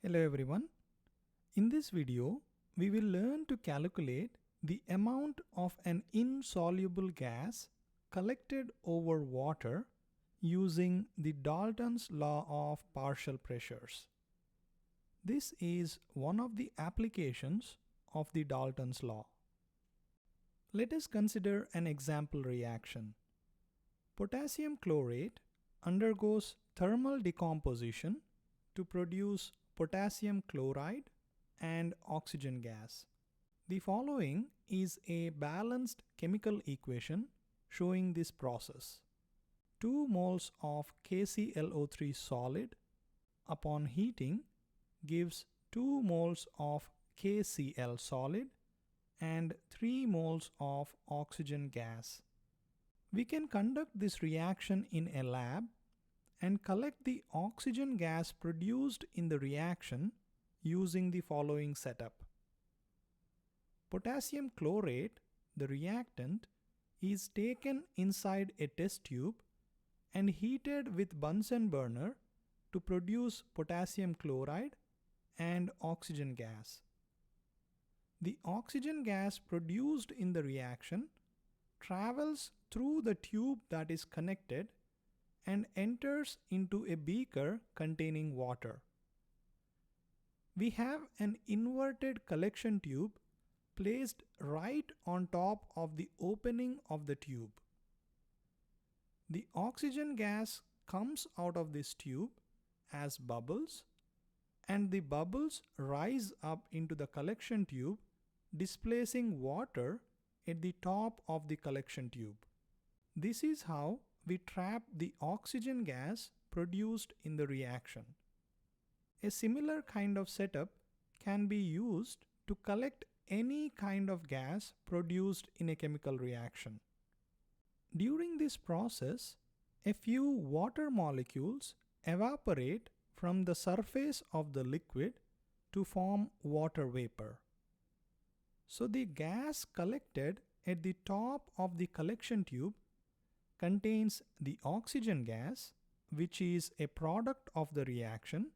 Hello everyone. In this video, we will learn to calculate the amount of an insoluble gas collected over water using the Dalton's law of partial pressures. This is one of the applications of the Dalton's law. Let us consider an example reaction. Potassium chlorate undergoes thermal decomposition to produce potassium chloride and oxygen gas. The following is a balanced chemical equation showing this process. 2 moles of KClO3 solid upon heating gives 2 moles of KCl solid and 3 moles of oxygen gas. We can conduct this reaction in a lab and collect the oxygen gas produced in the reaction using the following setup. Potassium chlorate, the reactant, is taken inside a test tube and heated with Bunsen burner to produce potassium chloride and oxygen gas. The oxygen gas produced in the reaction travels through the tube that is connected and enters into a beaker containing water. We have an inverted collection tube placed right on top of the opening of the tube. The oxygen gas comes out of this tube as bubbles, and the bubbles rise up into the collection tube, displacing water at the top of the collection tube. This is how we trap the oxygen gas produced in the reaction. A similar kind of setup can be used to collect any kind of gas produced in a chemical reaction. During this process, a few water molecules evaporate from the surface of the liquid to form water vapor. So the gas collected at the top of the collection tube contains the oxygen gas, which is a product of the reaction,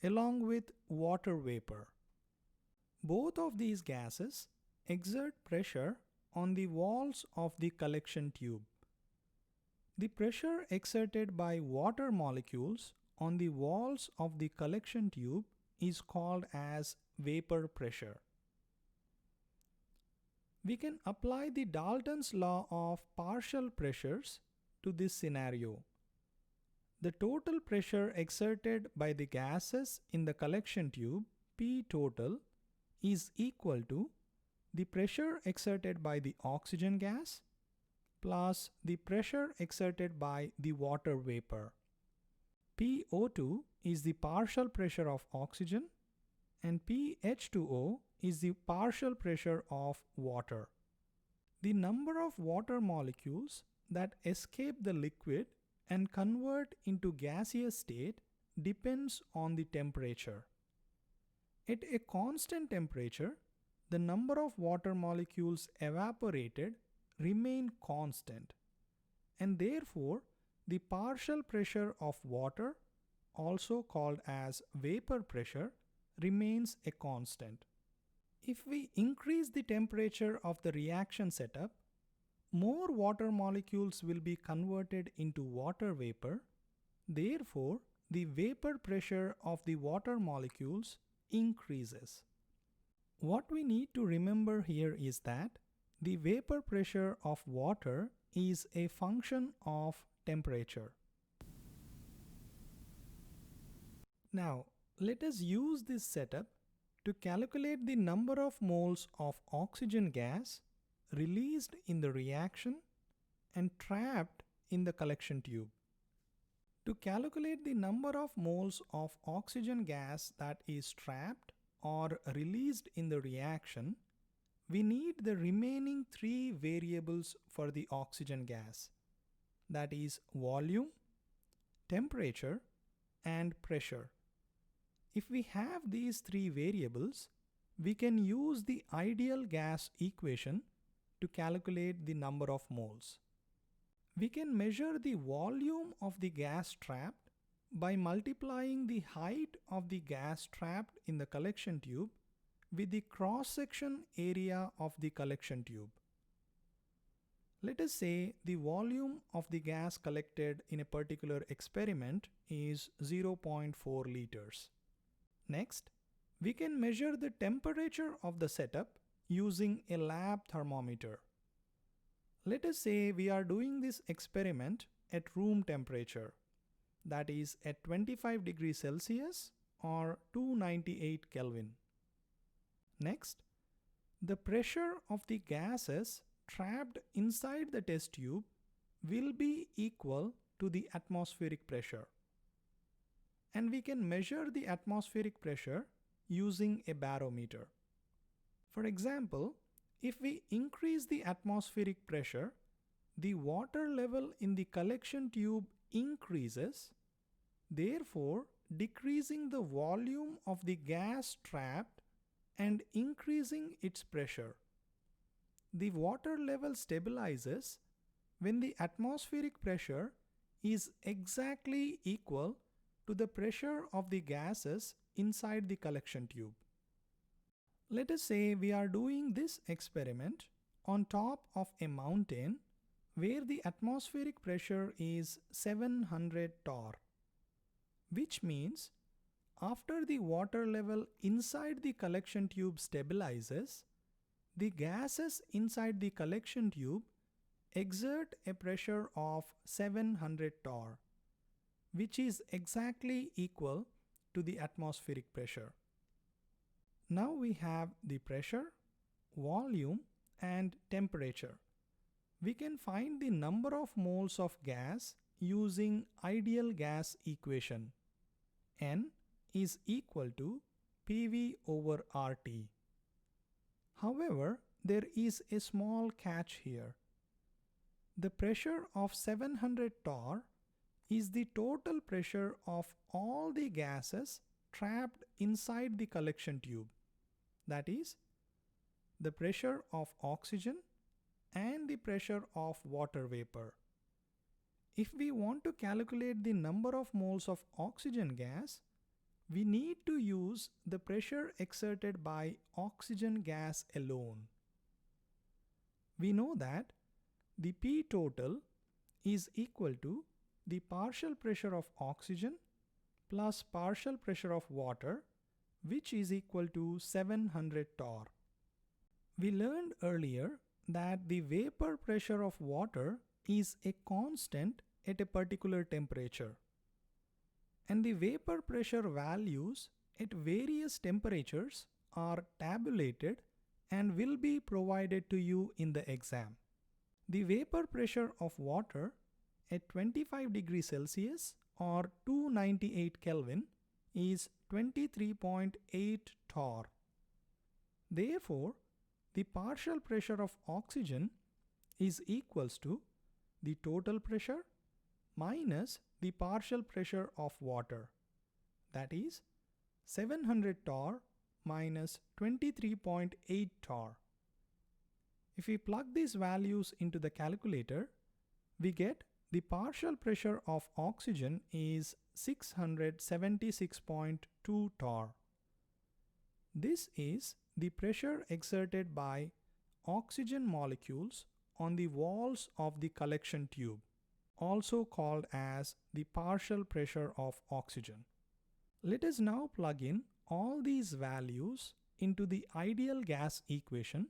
along with water vapor. Both of these gases exert pressure on the walls of the collection tube. The pressure exerted by water molecules on the walls of the collection tube is called as vapor pressure. We can apply the Dalton's law of partial pressures to this scenario. The total pressure exerted by the gases in the collection tube, P total, is equal to the pressure exerted by the oxygen gas plus the pressure exerted by the water vapor. PO2 is the partial pressure of oxygen and PH2O is the partial pressure of water. The number of water molecules that escape the liquid and convert into gaseous state depends on the temperature. At a constant temperature, the number of water molecules evaporated remain constant, and therefore the partial pressure of water, also called as vapor pressure, remains a constant. If we increase the temperature of the reaction setup, more water molecules will be converted into water vapor. Therefore, the vapor pressure of the water molecules increases. What we need to remember here is that the vapor pressure of water is a function of temperature. Now, let us use this setup to calculate the number of moles of oxygen gas released in the reaction and trapped in the collection tube. To calculate the number of moles of oxygen gas that is trapped or released in the reaction, we need the remaining 3 variables for the oxygen gas, that is volume, temperature, and pressure. If we have these 3 variables, we can use the ideal gas equation to calculate the number of moles. We can measure the volume of the gas trapped by multiplying the height of the gas trapped in the collection tube with the cross-section area of the collection tube. Let us say the volume of the gas collected in a particular experiment is 0.4 liters. Next, we can measure the temperature of the setup using a lab thermometer. Let us say we are doing this experiment at room temperature, that is at 25 degrees Celsius or 298 Kelvin. Next, the pressure of the gases trapped inside the test tube will be equal to the atmospheric pressure. And we can measure the atmospheric pressure using a barometer. For example, if we increase the atmospheric pressure, the water level in the collection tube increases, therefore decreasing the volume of the gas trapped and increasing its pressure. The water level stabilizes when the atmospheric pressure is exactly equal to the pressure of the gases inside the collection tube. Let us say we are doing this experiment on top of a mountain where the atmospheric pressure is 700 torr, which means after the water level inside the collection tube stabilizes, the gases inside the collection tube exert a pressure of 700 torr, which is exactly equal to the atmospheric pressure. Now we have the pressure, volume, and temperature. We can find the number of moles of gas using ideal gas equation. N is equal to PV over RT. However, there is a small catch here. The pressure of 700 torr is the total pressure of all the gases trapped inside the collection tube. That is, the pressure of oxygen and the pressure of water vapor. If we want to calculate the number of moles of oxygen gas, we need to use the pressure exerted by oxygen gas alone. We know that the P total is equal to the partial pressure of oxygen plus partial pressure of water, which is equal to 700 torr. We learned earlier that the vapor pressure of water is a constant at a particular temperature, and the vapor pressure values at various temperatures are tabulated and will be provided to you in the exam. The vapor pressure of water at 25 degrees Celsius or 298 Kelvin is 23.8 torr. Therefore, the partial pressure of oxygen is equals to the total pressure minus the partial pressure of water, that is 700 torr minus 23.8 torr. If we plug these values into the calculator, we get the partial pressure of oxygen is 676.2 torr. This is the pressure exerted by oxygen molecules on the walls of the collection tube, also called as the partial pressure of oxygen. Let us now plug in all these values into the ideal gas equation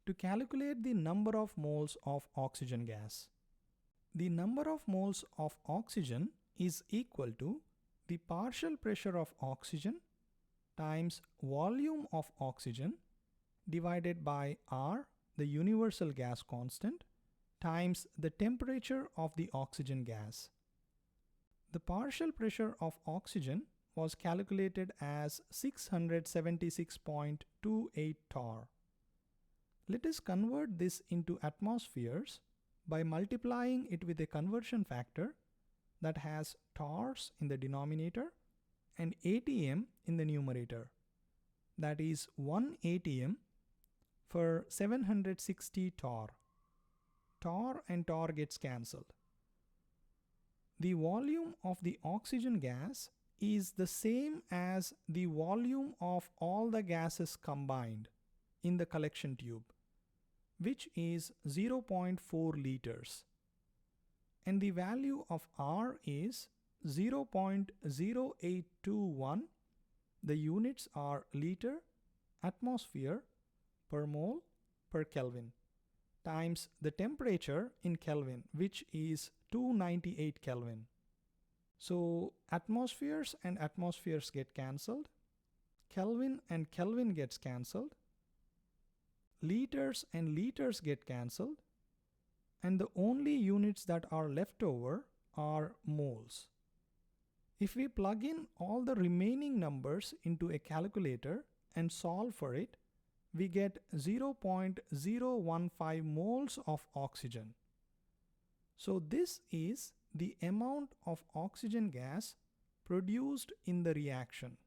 to calculate the number of moles of oxygen gas. The number of moles of oxygen is equal to the partial pressure of oxygen times volume of oxygen divided by R, the universal gas constant, times the temperature of the oxygen gas. The partial pressure of oxygen was calculated as 676.28 torr. Let us convert this into atmospheres by multiplying it with a conversion factor that has torrs in the denominator and ATM in the numerator. That is 1 ATM for 760 torr. Torr and torr gets cancelled. the volume of the oxygen gas is the same as the volume of all the gases combined in the collection tube, which is 0.4 liters. And the value of R is 0.0821. The units are liter, atmosphere, per mole, per Kelvin, times the temperature in Kelvin, which is 298 Kelvin. So atmospheres and atmospheres get cancelled. Kelvin and Kelvin gets cancelled. Liters and liters get cancelled. And the only units that are left over are moles. If we plug in all the remaining numbers into a calculator and solve for it, we get 0.015 moles of oxygen. So this is the amount of oxygen gas produced in the reaction.